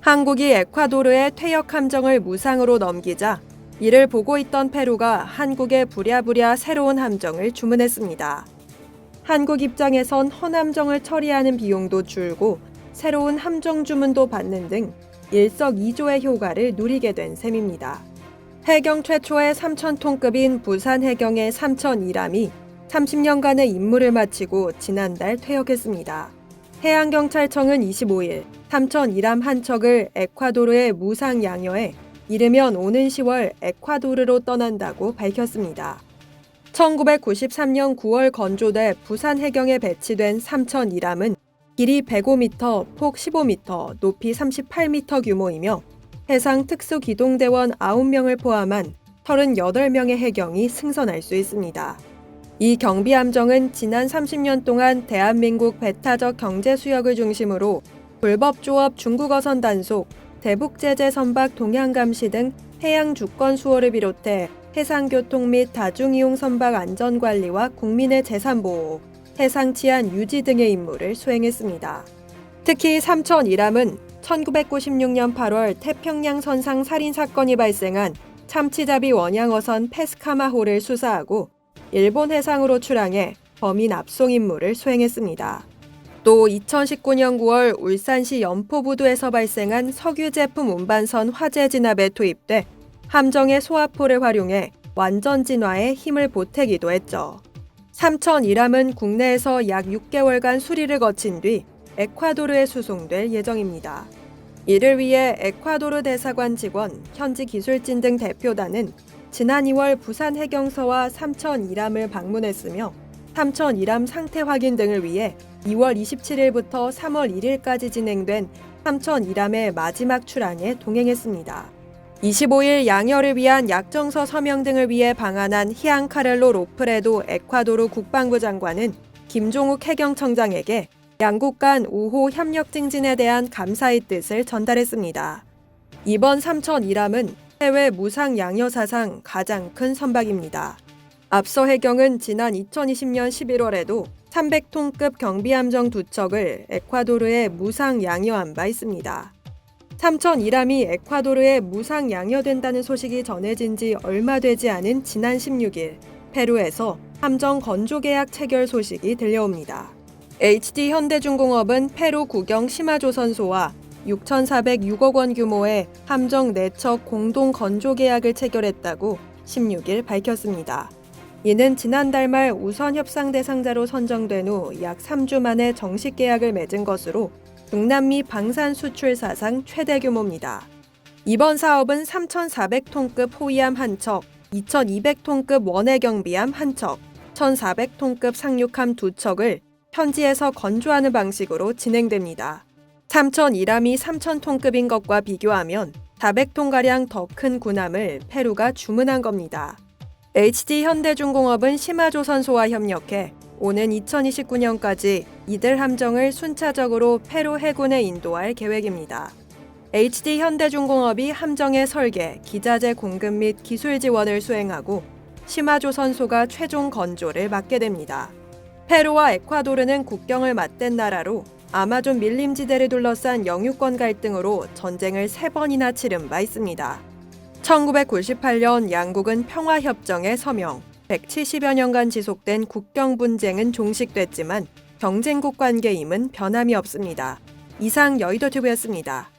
한국이 에콰도르의 퇴역 함정을 무상으로 넘기자 이를 보고 있던 페루가 한국에 부랴부랴 새로운 함정을 주문했습니다. 한국 입장에선 헌함정을 처리하는 비용도 줄고 새로운 함정 주문도 받는 등 일석이조의 효과를 누리게 된 셈입니다. 해경 최초의 3,000톤급인 부산해경의 3,002람이 30년간의 임무를 마치고 지난달 퇴역했습니다. 해양경찰청은 25일 3,002람 한 척을 에콰도르에 무상 양여해 이르면 오는 10월 에콰도르로 떠난다고 밝혔습니다. 1993년 9월 건조돼 부산해경에 배치된 3,002람은 길이 105m, 폭 15m, 높이 38m 규모이며 해상 특수기동대원 9명을 포함한 38명의 해경이 승선할 수 있습니다. 이 경비함정은 지난 30년 동안 대한민국 배타적 경제수역을 중심으로 불법 조업 중국어선 단속, 대북제재 선박 동향감시 등 해양 주권 수호를 비롯해 해상교통 및 다중이용 선박 안전관리와 국민의 재산보호, 해상치안 유지 등의 임무를 수행했습니다. 특히 3,002람은 1996년 8월 태평양 선상 살인사건이 발생한 참치잡이 원양어선 페스카마호를 수사하고 일본 해상으로 출항해 범인 압송 임무를 수행했습니다. 또 2019년 9월 울산시 연포부두에서 발생한 석유 제품 운반선 화재 진압에 투입돼 함정의 소화포를 활용해 완전 진화에 힘을 보태기도 했죠. 3,002람은 국내에서 약 6개월간 수리를 거친 뒤 에콰도르에 수송될 예정입니다. 이를 위해 에콰도르 대사관 직원, 현지 기술진 등 대표단은 지난 2월 부산해경서와 3,002람을 방문했으며 3,002람 상태 확인 등을 위해 2월 27일부터 3월 1일까지 진행된 3,002람의 마지막 출항에 동행했습니다. 25일 양여를 위한 약정서 서명 등을 위해 방한한 히안카렐로 로프레도 에콰도르 국방부 장관은 김종욱 해경청장에게 양국 간 우호 협력 증진에 대한 감사의 뜻을 전달했습니다. 이번 3,002람은 해외 무상 양여 사상 가장 큰 선박입니다. 앞서 해경은 지난 2020년 11월에도 300톤급 경비함정 2척을 에콰도르에 무상 양여한 바 있습니다. 3,002람이 에콰도르에 무상 양여된다는 소식이 전해진 지 얼마 되지 않은 지난 16일 페루에서 함정 건조 계약 체결 소식이 들려옵니다. HD현대중공업은 페루 국영 시마조선소와 6,406억 원 규모의 함정 4척 공동 건조 계약을 체결했다고 16일 밝혔습니다. 이는 지난달 말 우선 협상 대상자로 선정된 후 약 3주 만에 정식 계약을 맺은 것으로 중남미 방산 수출 사상 최대 규모입니다. 이번 사업은 3,400톤급 호위함 한 척, 2,200톤급 원해 경비함 한 척, 1,400톤급 상륙함 2척을 현지에서 건조하는 방식으로 진행됩니다. 3,002람이 3,000톤급인 것과 비교하면 400톤가량 더 큰 군함을 페루가 주문한 겁니다. HD현대중공업은 시마조선소와 협력해 오는 2029년까지 이들 함정을 순차적으로 페루 해군에 인도할 계획입니다. HD현대중공업이 함정의 설계, 기자재 공급 및 기술 지원을 수행하고 시마조선소가 최종 건조를 맡게 됩니다. 페루와 에콰도르는 국경을 맞댄 나라로 아마존 밀림지대를 둘러싼 영유권 갈등으로 전쟁을 3번이나 치른 바 있습니다. 1998년 양국은 평화협정에 서명, 170여 년간 지속된 국경 분쟁은 종식됐지만 경쟁국 관계임은 변함이 없습니다. 이상 여의도TV였습니다.